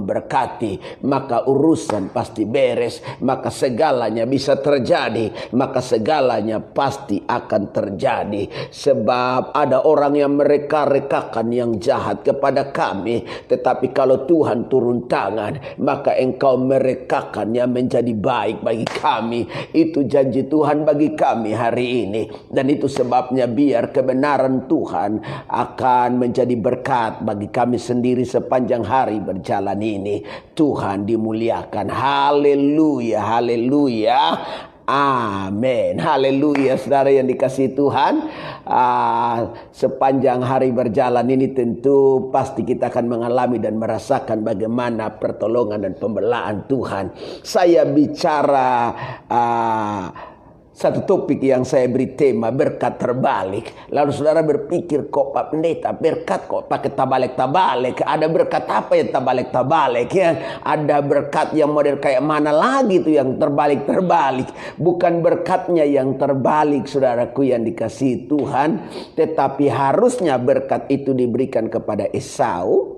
memberkati, maka urusan pasti beres, maka segalanya bisa terjadi, maka segalanya pasti akan terjadi. Sebab ada orang yang mereka-rekakan yang jahat kepada kami, tetapi kalau Tuhan turun tangan, maka engkau merekakan yang menjadi baik bagi kami. Itu janji Tuhan bagi kami hari ini. Dan itu sebabnya biar kebenaran Tuhan akan menjadi berkat bagi kami sendiri sepanjang hari berjalan ini. Tuhan dimuliakan. Haleluya, haleluya. Amin. Haleluya, saudara yang dikasihi Tuhan. Sepanjang hari berjalan ini tentu pasti kita akan mengalami dan merasakan bagaimana pertolongan dan pembelaan Tuhan. Saya bicara satu topik yang saya beri tema berkat terbalik. Lalu saudara berpikir, kok Pak Pendeta berkat kok pakai tabalik-tabalik? Ada berkat apa yang tabalik-tabalik ya? Ada berkat yang model kayak mana lagi tuh yang terbalik-terbalik? Bukan berkatnya yang terbalik, saudaraku yang dikasihi Tuhan, tetapi harusnya berkat itu diberikan kepada Esau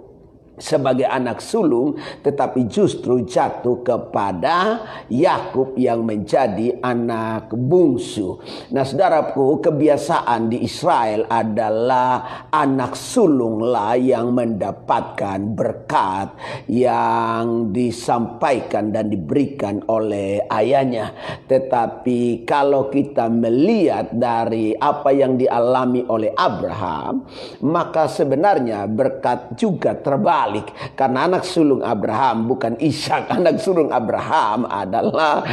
sebagai anak sulung, tetapi justru jatuh kepada Yakub yang menjadi anak bungsu. Nah, saudaraku, kebiasaan di Israel adalah anak sulunglah yang mendapatkan berkat yang disampaikan dan diberikan oleh ayahnya. Tetapi kalau kita melihat dari apa yang dialami oleh Abraham, maka sebenarnya berkat juga terbalik. Karena anak sulung Abraham bukan Ishak. Anak sulung Abraham adalah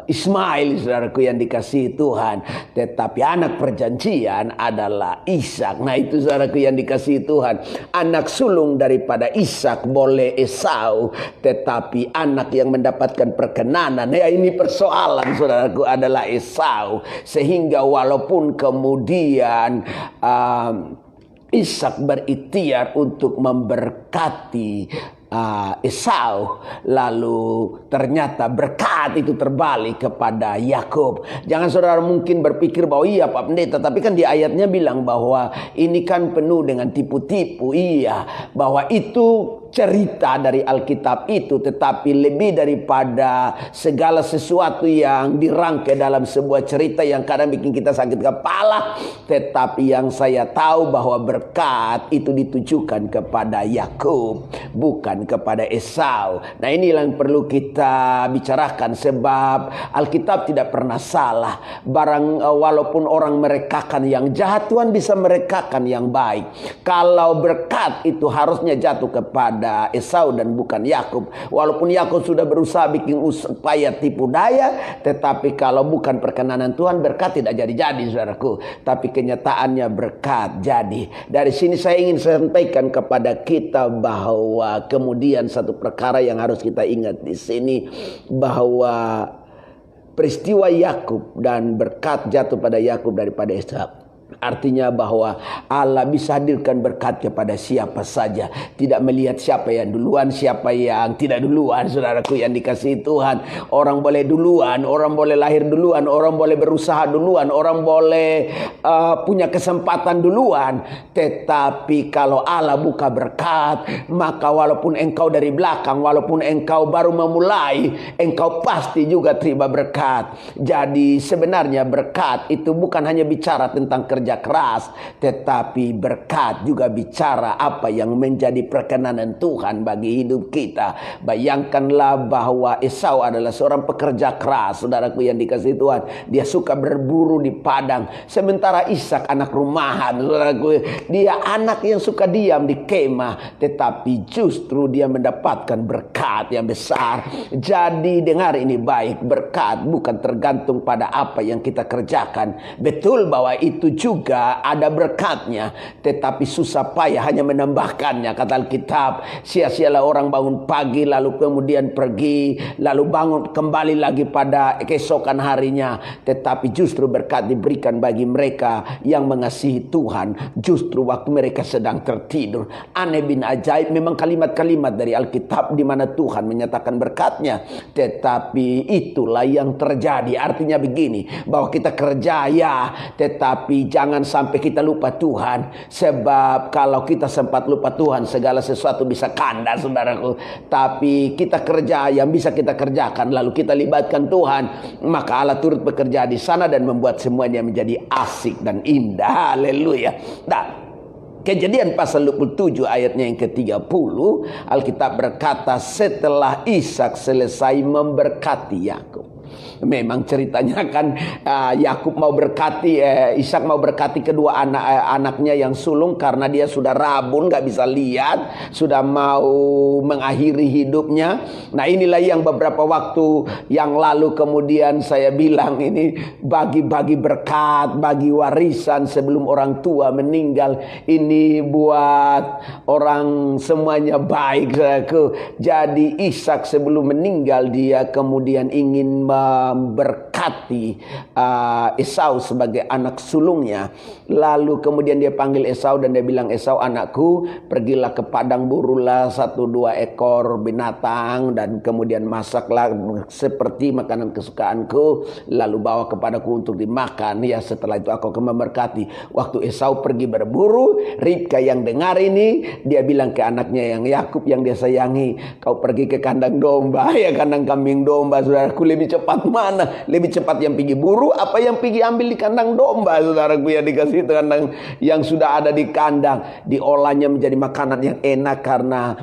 Ismail, saudaraku yang dikasihi Tuhan. Tetapi anak perjanjian adalah Ishak. Nah, itu saudaraku yang dikasihi Tuhan. Anak sulung daripada Ishak boleh Esau, tetapi anak yang mendapatkan perkenanan, ya ini persoalan saudaraku, adalah Esau. Sehingga walaupun kemudian Ishak berikhtiar untuk memberkati Esau, lalu ternyata berkat itu terbalik kepada Yakub. Jangan saudara mungkin berpikir bahwa iya Pak Pendeta, tapi kan di ayatnya bilang bahwa ini kan penuh dengan tipu-tipu. Iya, bahwa itu cerita dari Alkitab itu, tetapi lebih daripada segala sesuatu yang dirangkai dalam sebuah cerita yang kadang bikin kita sakit kepala, tetapi yang saya tahu bahwa berkat itu ditujukan kepada Yakub, bukan kepada Esau. Nah, inilah yang perlu kita bicarakan, sebab Alkitab tidak pernah salah. Walaupun orang merekakan yang jahat, Tuhan bisa merekakan yang baik. Kalau berkat itu harusnya jatuh kepada Esau dan bukan Yakub. Walaupun Yakub sudah berusaha bikin upaya tipu daya, tetapi kalau bukan perkenanan Tuhan, berkat tidak jadi-jadi, saudaraku. Tapi kenyataannya berkat jadi. Dari sini saya ingin sampaikan kepada kita bahwa kemudian satu perkara yang harus kita ingat di sini, bahwa peristiwa Yakub dan berkat jatuh pada Yakub daripada Esau, artinya bahwa Allah bisa hadirkan berkat kepada siapa saja, tidak melihat siapa yang duluan, siapa yang tidak duluan. Saudaraku yang dikasihi Tuhan, orang boleh duluan, orang boleh lahir duluan, orang boleh berusaha duluan, orang boleh punya kesempatan duluan. Tetapi kalau Allah buka berkat, maka walaupun engkau dari belakang, walaupun engkau baru memulai, engkau pasti juga terima berkat. Jadi sebenarnya berkat itu bukan hanya bicara tentang kerja keras, tetapi berkat juga bicara apa yang menjadi perkenanan Tuhan bagi hidup kita. Bayangkanlah bahwa Esau adalah seorang pekerja keras, saudaraku yang dikasihi Tuhan. Dia suka berburu di padang, sementara Ishak anak rumahan, saudaraku. Dia anak yang suka diam di kemah, tetapi justru dia mendapatkan berkat yang besar. Jadi dengar ini baik, berkat bukan tergantung pada apa yang kita kerjakan. Betul bahwa itu juga ada berkatnya, tetapi susah payah hanya menambahkannya. Kata Alkitab, sia-sialah orang bangun pagi lalu kemudian pergi, lalu bangun kembali lagi pada keesokan harinya. Tetapi justru berkat diberikan bagi mereka yang mengasihi Tuhan justru waktu mereka sedang tertidur. Aneh bin ajaib memang kalimat-kalimat dari Alkitab di mana Tuhan menyatakan berkatnya, tetapi itulah yang terjadi. Artinya begini, bahwa kita kerja ya, tetapi jangan sampai kita lupa Tuhan. Sebab kalau kita sempat lupa Tuhan, segala sesuatu bisa kandas, saudaraku. Tapi kita kerja yang bisa kita kerjakan, lalu kita libatkan Tuhan, maka Allah turut bekerja di sana dan membuat semuanya menjadi asik dan indah. Haleluya. Nah, Kejadian pasal 27 ayatnya yang ke-30, Alkitab berkata setelah Ishak selesai memberkati Yakub. Memang ceritanya kan Yakub mau berkati, Ishak mau berkati kedua anaknya yang sulung karena dia sudah rabun, gak bisa lihat, sudah mau mengakhiri hidupnya. Nah, inilah yang beberapa waktu yang lalu kemudian saya bilang ini bagi-bagi berkat, bagi warisan sebelum orang tua meninggal. Ini buat orang semuanya baik. Jadi Ishak sebelum meninggal dia kemudian ingin memberkati Esau sebagai anak sulungnya. Lalu kemudian dia panggil Esau dan dia bilang, Esau anakku, pergilah ke padang, burulah 1-2 ekor binatang dan kemudian masaklah seperti makanan kesukaanku, lalu bawa kepadaku untuk dimakan. Ya, setelah itu aku akan memberkati. Waktu Esau pergi berburu, Ribka yang dengar ini, dia bilang ke anaknya yang Yakub yang dia sayangi, kau pergi ke kandang domba, ya kandang kambing domba. Saudaraku, lebih cepat mana? Lebih cepat yang pergi buru apa yang pergi ambil di kandang domba? Saudaraku, ya dikasih kandang yang sudah ada di kandang, diolahnya menjadi makanan yang enak karena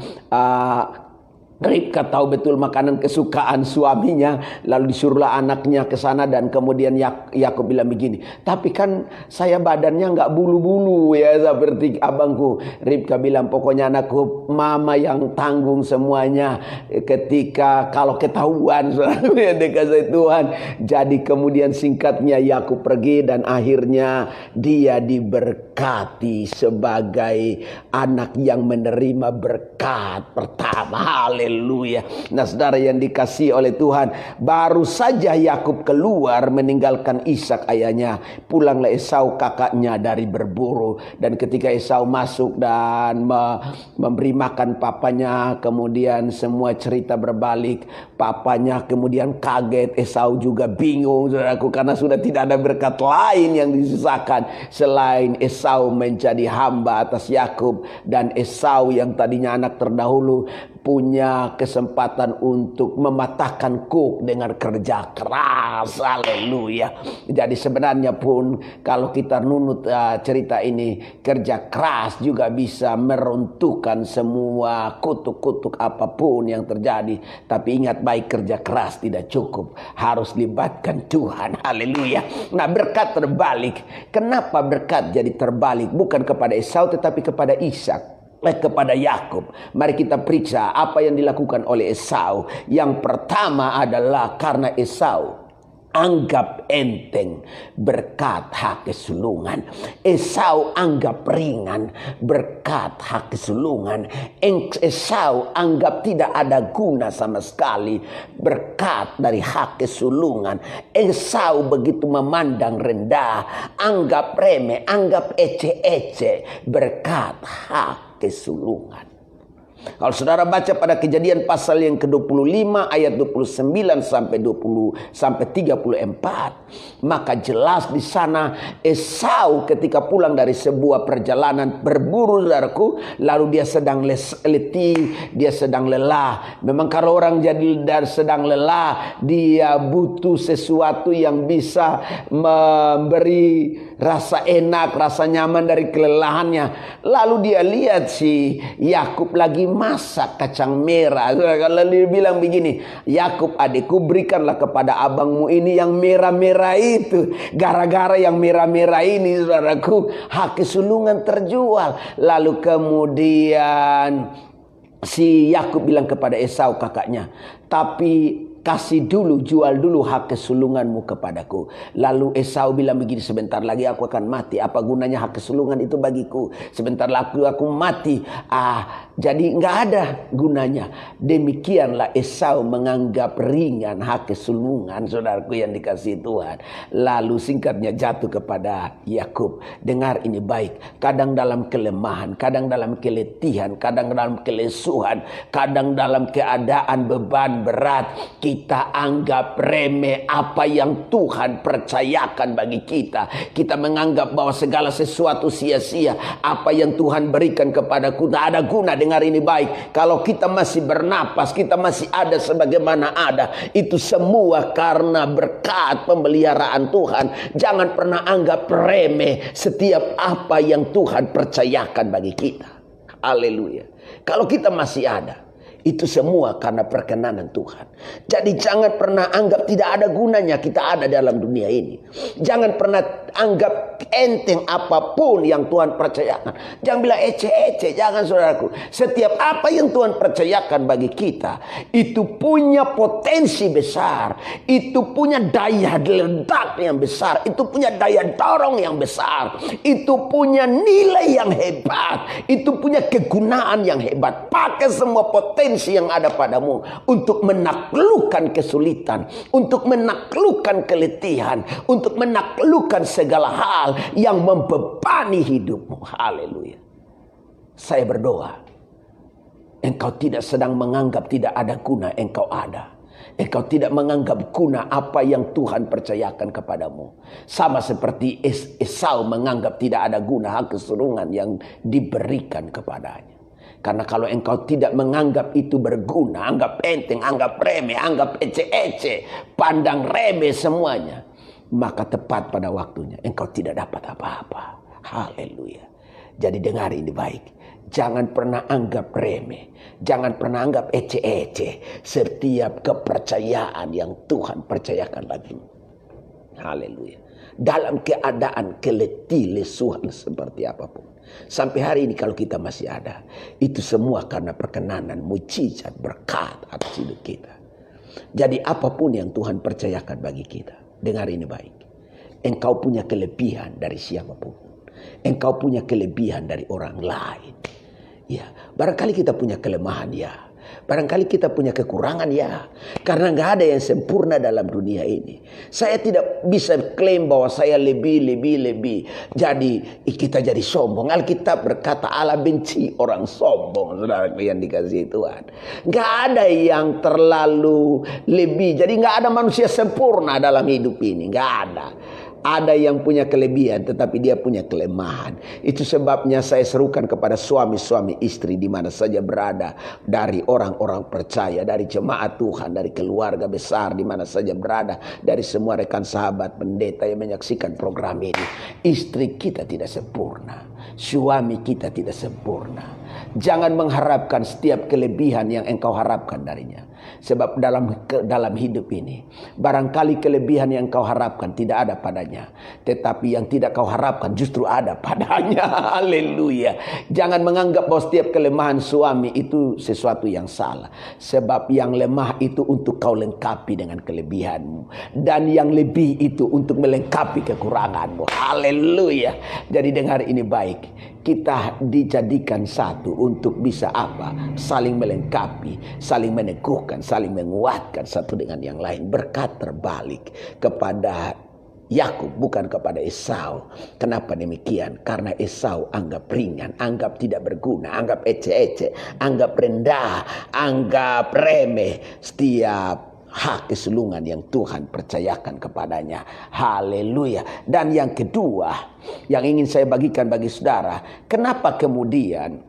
Ribka tahu betul makanan kesukaan suaminya. Lalu disuruhlah anaknya ke sana dan kemudian Yakub bilang begini, tapi kan saya badannya nggak bulu-bulu ya seperti abangku. Ribka bilang, pokoknya anakku, mama yang tanggung semuanya ketika kalau ketahuan ya dikasih Tuhan. Jadi kemudian singkatnya Yakub pergi dan akhirnya dia diberkati sebagai anak yang menerima berkat pertama. Haleluya. Nah, saudara yang dikasihi oleh Tuhan, baru saja Yakub keluar meninggalkan Ishak ayahnya, pulanglah Esau kakaknya dari berburu. Dan ketika Esau masuk dan memberi makan papanya, kemudian semua cerita berbalik. Papanya kemudian kaget, Esau juga bingung, saudaraku, karena sudah tidak ada berkat lain yang disisakan selain Esau menjadi hamba atas Yakub. Dan Esau yang tadinya anak terdahulu punya kesempatan untuk mematahkan kuk dengan kerja keras. Haleluya. Jadi sebenarnya pun kalau kita nunut cerita ini, kerja keras juga bisa meruntuhkan semua kutuk-kutuk apapun yang terjadi. Tapi ingat baik, kerja keras tidak cukup, harus libatkan Tuhan. Haleluya. Nah, berkat terbalik. Kenapa berkat jadi terbalik? Bukan kepada Esau tetapi kepada Ishak, kepada Yakub. Mari kita periksa apa yang dilakukan oleh Esau. Yang pertama adalah karena Esau anggap enteng berkat hak kesulungan. Esau anggap ringan berkat hak kesulungan. Esau anggap tidak ada guna sama sekali berkat dari hak kesulungan. Esau begitu memandang rendah, anggap remeh, anggap ece-ece berkat hak kesulungan. Kalau saudara baca pada Kejadian pasal yang ke-25 ayat 29 sampai 34, maka jelas di sana Esau ketika pulang dari sebuah perjalanan berburu, saudaraku, lalu dia sedang letih, dia sedang lelah. Memang kalau orang jadi sedang lelah, dia butuh sesuatu yang bisa memberi rasa enak, rasa nyaman dari kelelahannya. Lalu dia lihat si Yakub lagi masak kacang merah. Lalu dia bilang begini, Yakub adikku, berikanlah kepada abangmu ini yang merah-merah itu. Gara-gara yang merah-merah ini, saudaraku, hak kesulungan terjual. Lalu kemudian si Yakub bilang kepada Esau kakaknya, tapi kasih dulu, jual dulu hak kesulunganmu kepadaku. Lalu Esau bilang begini, sebentar lagi aku akan mati. Apa gunanya hak kesulungan itu bagiku? Sebentar lagi aku mati. Jadi nggak ada gunanya. Demikianlah Esau menganggap ringan hak kesulungan, saudaraku yang dikasihi Tuhan. Lalu singkatnya jatuh kepada Yakub. Dengar ini baik. Kadang dalam kelemahan, kadang dalam keletihan, kadang dalam kelesuhan, kadang dalam keadaan beban berat, kita anggap remeh apa yang Tuhan percayakan bagi kita. Kita menganggap bahwa segala sesuatu sia-sia. Apa yang Tuhan berikan kepadaku tak ada guna. Dengar ini baik. Kalau kita masih bernapas, kita masih ada sebagaimana ada, itu semua karena berkat pemeliharaan Tuhan. Jangan pernah anggap remeh setiap apa yang Tuhan percayakan bagi kita. Haleluya. Kalau kita masih ada, itu semua karena perkenanan Tuhan. Jadi jangan pernah anggap tidak ada gunanya kita ada dalam dunia ini. Jangan pernah anggap enteng apapun yang Tuhan percayakan. Jangan bilang ece-ece. Jangan, saudaraku. Setiap apa yang Tuhan percayakan bagi kita, itu punya potensi besar. Itu punya daya ledak yang besar. Itu punya daya dorong yang besar. Itu punya nilai yang hebat. Itu punya kegunaan yang hebat. Pakai semua potensi yang ada padamu untuk menaklukkan kesulitan, untuk menaklukkan keletihan, untuk menaklukkan segala hal yang membebani hidupmu. Haleluya. Saya berdoa, engkau tidak sedang menganggap tidak ada guna, engkau ada. Engkau tidak menganggap guna apa yang Tuhan percayakan kepadamu. Sama seperti Esau menganggap tidak ada guna hak kesurungan yang diberikan kepadanya. Karena kalau engkau tidak menganggap itu berguna, anggap enteng, anggap remeh, anggap ece-ece, pandang remeh semuanya, maka tepat pada waktunya engkau tidak dapat apa-apa. Haleluya. Jadi dengar ini baik. Jangan pernah anggap remeh. Jangan pernah anggap ece-ece setiap kepercayaan yang Tuhan percayakan bagimu. Haleluya. Dalam keadaan keletih lesuhan seperti apapun. Sampai hari ini kalau kita masih ada, itu semua karena perkenanan, mujizat, berkat atas hidup kita. Jadi apapun yang Tuhan percayakan bagi kita, dengar ini baik. Engkau punya kelebihan dari siapapun. Engkau punya kelebihan dari orang lain. Ya, barangkali kita punya kelemahan, ya. Barangkali kita punya kekurangan, ya. Karena gak ada yang sempurna dalam dunia ini. Saya tidak bisa klaim bahwa saya lebih. Jadi kita jadi sombong. Alkitab berkata Allah benci orang sombong. Saudara yang dikasihi Tuhan. Gak ada yang terlalu lebih. Jadi gak ada manusia sempurna dalam hidup ini. Gak ada. Ada yang punya kelebihan tetapi dia punya kelemahan. Itu sebabnya saya serukan kepada suami-suami istri di mana saja berada, dari orang-orang percaya, dari jemaat Tuhan, dari keluarga besar di mana saja berada, dari semua rekan sahabat pendeta yang menyaksikan program ini. Istri kita tidak sempurna, suami kita tidak sempurna. Jangan mengharapkan setiap kelebihan yang engkau harapkan darinya. Sebab dalam hidup ini, barangkali kelebihan yang kau harapkan tidak ada padanya. Tetapi yang tidak kau harapkan justru ada padanya. Haleluya. Jangan menganggap bahwa setiap kelemahan suami itu sesuatu yang salah. Sebab yang lemah itu untuk kau lengkapi dengan kelebihanmu. Dan yang lebih itu untuk melengkapi kekuranganmu. Haleluya. Jadi dengar ini baik. Kita dijadikan satu untuk bisa apa? Saling melengkapi, saling meneguhkan, saling menguatkan satu dengan yang lain. Berkat terbalik kepada Yakub, bukan kepada Esau. Kenapa demikian? Karena Esau anggap ringan, anggap tidak berguna, anggap ece-ece, anggap rendah, anggap remeh setiap hak kesulungan yang Tuhan percayakan kepadanya. Haleluya. Dan yang kedua yang ingin saya bagikan bagi saudara, kenapa kemudian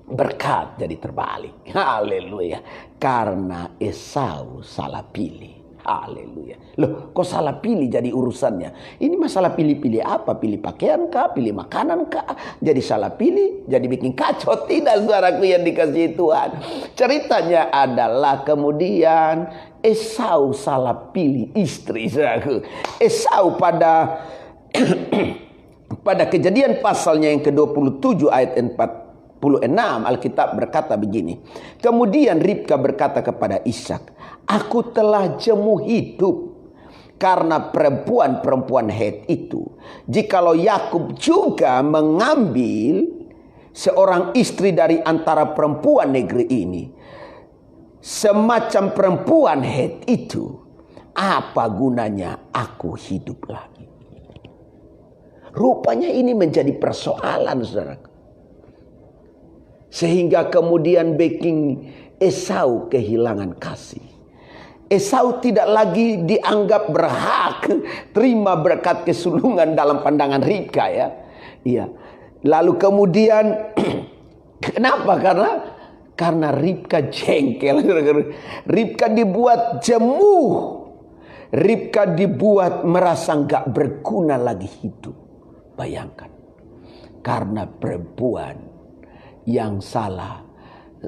berkat jadi terbalik? Haleluya. Karena Esau salah pilih. Haleluya. Loh, kok salah pilih jadi urusannya? Ini masalah pilih-pilih apa? Pilih pakaian kah? Pilih makanan kah? Jadi salah pilih, jadi bikin kacau. Tidak, saudaraku yang dikasihi Tuhan. Ceritanya adalah kemudian Esau salah pilih istri, saudaraku. Esau pada pada Kejadian pasalnya yang ke-27 ayat 46 Alkitab berkata begini. Kemudian Ribka berkata kepada Ishak, aku telah jemu hidup karena perempuan-perempuan Het itu. Jikalau Yakub juga mengambil seorang istri dari antara perempuan negeri ini, semacam perempuan Het itu, apa gunanya aku hidup lagi? Rupanya ini menjadi persoalan, saudara. Sehingga kemudian bikin Esau kehilangan kasih. Esau tidak lagi dianggap berhak terima berkat kesulungan dalam pandangan Ribka ya. Iya. Lalu kemudian kenapa? Karena Ribka jengkel. Ribka dibuat jemuh. Ribka dibuat merasa nggak berguna lagi hidup. Bayangkan. Karena perempuan yang salah.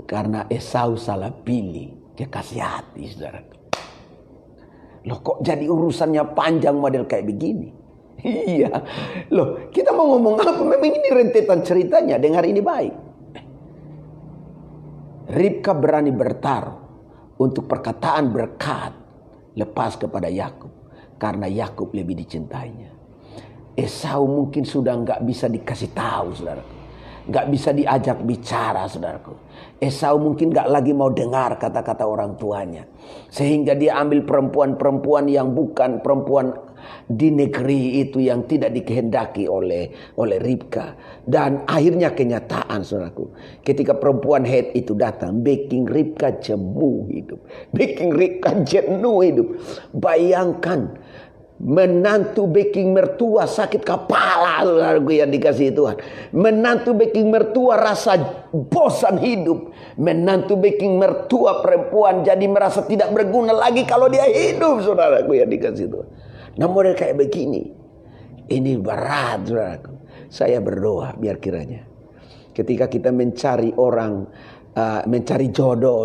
Karena Esau salah pilih kekasih hati, saudara. Loh kok jadi urusannya panjang model kayak begini? Iya. Loh kita mau ngomong apa? Memang ini rentetan ceritanya. Dengar ini baik. Ribka berani bertaruh untuk perkataan berkat lepas kepada Yakub. Karena Yakub lebih dicintainya. Esau mungkin sudah nggak bisa dikasih tahu, saudara. Nggak bisa diajak bicara, saudaraku. Esau mungkin nggak lagi mau dengar kata-kata orang tuanya. Sehingga dia ambil perempuan-perempuan yang bukan perempuan di negeri itu, yang tidak dikehendaki oleh Ribka. Dan akhirnya kenyataan, saudaraku. Ketika perempuan Het itu datang, bikin Ribka jenuh hidup. Bikin Ribka jenuh hidup. Bayangkan. Menantu baking mertua sakit kepala, saudaraku yang dikasih Tuhan. Menantu baking mertua rasa bosan hidup. Menantu baking mertua perempuan jadi merasa tidak berguna lagi kalau dia hidup, saudaraku yang dikasih Tuhan. Nah model kayak begini, ini berat, saudaraku. Saya berdoa biar kiranya ketika kita mencari orang, mencari jodoh,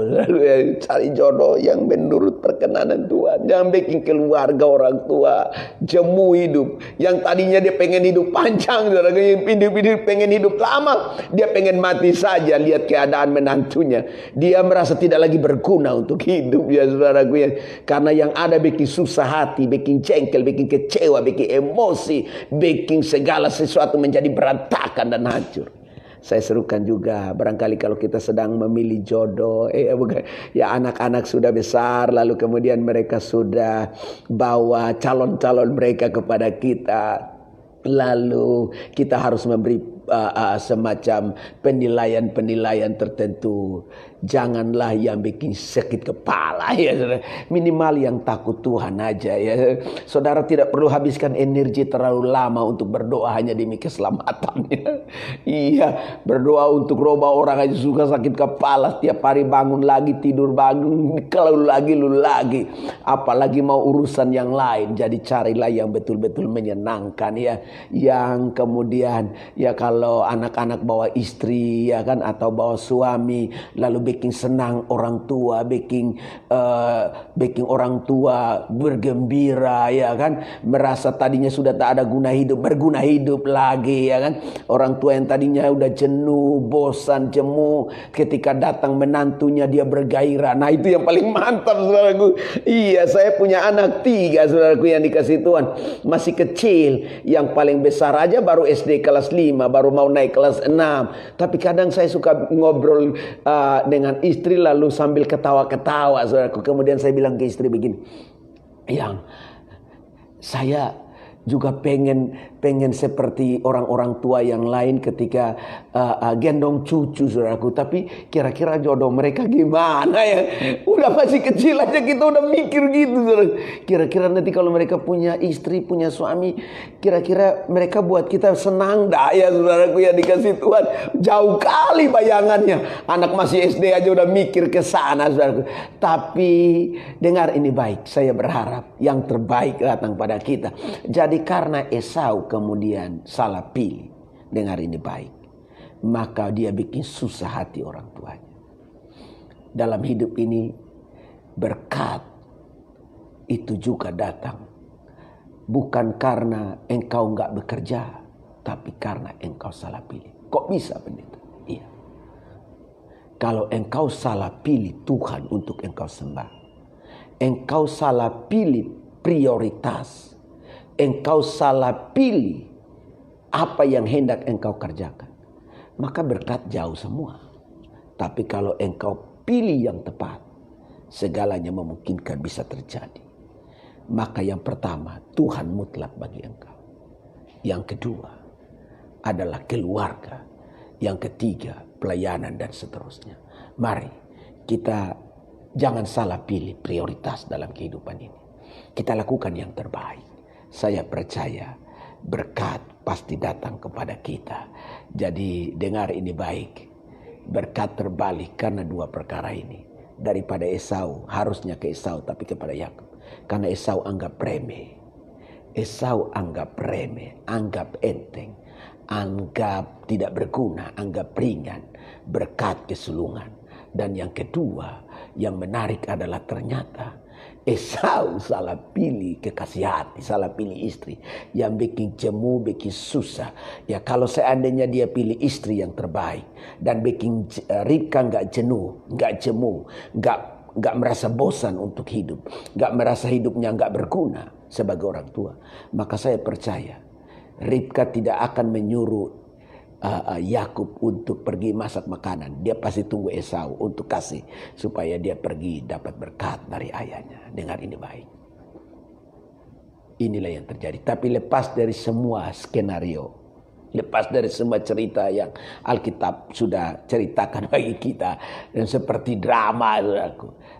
cari jodoh yang menurut perkenanan Tuhan. Jangan bikin keluarga orang tua jemu hidup. Yang tadinya dia pengen hidup panjang, yang pengen hidup lama, dia pengen mati saja. Lihat keadaan menantunya, dia merasa tidak lagi berguna untuk hidup ya saudaraku ya. Karena yang ada bikin susah hati, bikin jengkel, bikin kecewa, bikin emosi, bikin segala sesuatu menjadi berantakan dan hancur. Saya serukan juga, barangkali kalau kita sedang memilih jodoh, ya anak-anak sudah besar, lalu kemudian mereka sudah bawa calon-calon mereka kepada kita, lalu kita harus memberi semacam penilaian tertentu. Janganlah yang bikin sakit kepala ya, minimal yang takut Tuhan aja ya. Saudara tidak perlu habiskan energi terlalu lama untuk berdoa hanya demi keselamatan ya. Iya, berdoa untuk roba orang aja suka sakit kepala, tiap hari bangun lagi, tidur bangun, kalau lagi lu lagi, apalagi mau urusan yang lain. Jadi carilah yang betul-betul menyenangkan ya, yang kemudian ya kalau anak-anak bawa istri ya kan, atau bawa suami, lalu bikin senang orang tua, bikin orang tua bergembira ya kan, merasa tadinya sudah tak ada guna hidup, berguna hidup lagi ya kan. Orang tua yang tadinya udah jenuh, bosan, jemu, ketika datang menantunya dia bergairah. Nah itu yang paling mantap, saudaraku. Iya, saya punya anak 3, saudaraku, yang dikasih Tuhan, masih kecil. Yang paling besar aja baru SD kelas 5, baru mau naik kelas 6. Tapi kadang saya suka ngobrol dengan istri lalu sambil ketawa-ketawa, saudaraku. Kemudian saya bilang ke istri begini, yang saya juga pengen seperti orang-orang tua yang lain ketika gendong cucu, saudaraku. Tapi kira-kira jodoh mereka gimana ya? Udah masih kecil aja kita udah mikir gitu, saudara. Kira-kira nanti kalau mereka punya istri, punya suami, kira-kira mereka buat kita senang dah ya, saudaraku, yang dikasih Tuhan. Jauh kali bayangannya. Anak masih SD aja udah mikir ke sana, saudaraku. Tapi dengar ini baik, saya berharap yang terbaik datang pada kita. Jadi karena Esau kemudian salah pilih, dengar ini baik, maka dia bikin susah hati orang tuanya. Dalam hidup ini berkat itu juga datang bukan karena engkau nggak bekerja, tapi karena engkau salah pilih. Kok bisa pendeta? Iya. Kalau engkau salah pilih Tuhan untuk engkau sembah, engkau salah pilih prioritas, engkau salah pilih apa yang hendak engkau kerjakan, maka berkat jauh semua. Tapi kalau engkau pilih yang tepat, segalanya memungkinkan bisa terjadi. Maka yang pertama, Tuhan mutlak bagi engkau. Yang kedua adalah keluarga. Yang ketiga, pelayanan dan seterusnya. Mari kita Jangan salah pilih prioritas dalam kehidupan ini. Kita lakukan yang terbaik. Saya percaya berkat pasti datang kepada kita. Jadi dengar ini baik. Berkat terbalik karena dua perkara ini. Daripada Esau, harusnya ke Esau tapi kepada Yakub. Karena Esau anggap remeh. Esau anggap remeh, anggap enteng, anggap tidak berguna, anggap ringan, berkat kesulungan. Dan yang kedua, yang menarik adalah ternyata Esau salah pilih kekasih hati, salah pilih istri yang bikin jemu, bikin susah. Ya kalau seandainya dia pilih istri yang terbaik dan bikin Ribka nggak jenuh, nggak jemu, nggak merasa bosan untuk hidup, nggak merasa hidupnya nggak berguna sebagai orang tua, maka saya percaya Ribka tidak akan menyuruh Yakub untuk pergi masak makanan. Dia pasti tunggu Esau untuk kasih supaya dia pergi dapat berkat dari ayahnya. Dengar ini baik. Inilah yang terjadi. Tapi lepas dari semua skenario, lepas dari semua cerita yang Alkitab sudah ceritakan bagi kita dan seperti drama,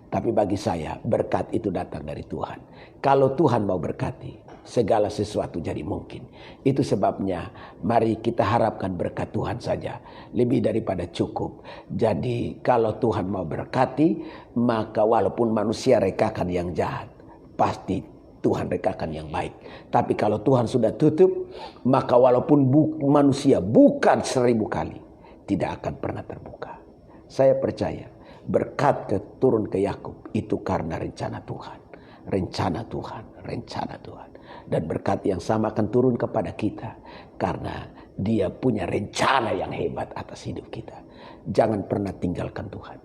tapi bagi saya berkat itu datang dari Tuhan. Kalau Tuhan mau berkati, segala sesuatu jadi mungkin. Itu sebabnya mari kita harapkan berkat Tuhan saja, lebih daripada cukup. Jadi kalau Tuhan mau berkati, maka walaupun manusia rekakan yang jahat, pasti Tuhan rekakan yang baik. Tapi kalau Tuhan sudah tutup, maka walaupun manusia bukan 1000 kali, tidak akan pernah terbuka. Saya percaya berkat turun ke Yakub itu karena rencana Tuhan. Rencana Tuhan, rencana Tuhan. Dan berkat yang sama akan turun kepada kita karena dia punya rencana yang hebat atas hidup kita. Jangan pernah tinggalkan Tuhan.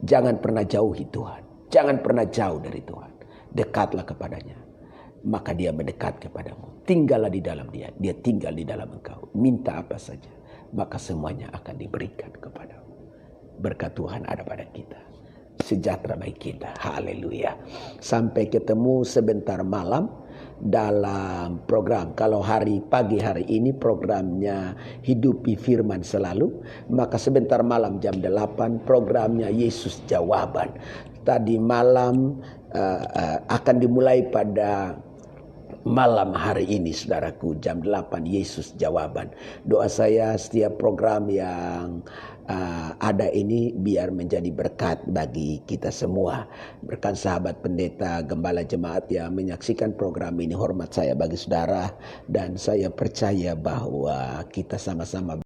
Jangan pernah jauhi Tuhan. Jangan pernah jauh dari Tuhan. Dekatlah kepadanya. Maka dia mendekat kepadamu. Tinggallah di dalam dia. Dia tinggal di dalam engkau. Minta apa saja. Maka semuanya akan diberikan kepadamu. Berkat Tuhan ada pada kita. Sejahtera bagi kita. Haleluya. Sampai ketemu sebentar malam dalam program. Kalau pagi hari ini programnya Hidupi Firman Selalu, maka sebentar malam jam 8 programnya Yesus Jawaban. Tadi malam akan dimulai pada malam hari ini saudaraku, jam 8 Yesus Jawaban. Doa saya setiap program yang ada ini biar menjadi berkat bagi kita semua. Berkat sahabat pendeta, gembala jemaat yang menyaksikan program ini, hormat saya bagi saudara. Dan saya percaya bahwa kita sama-sama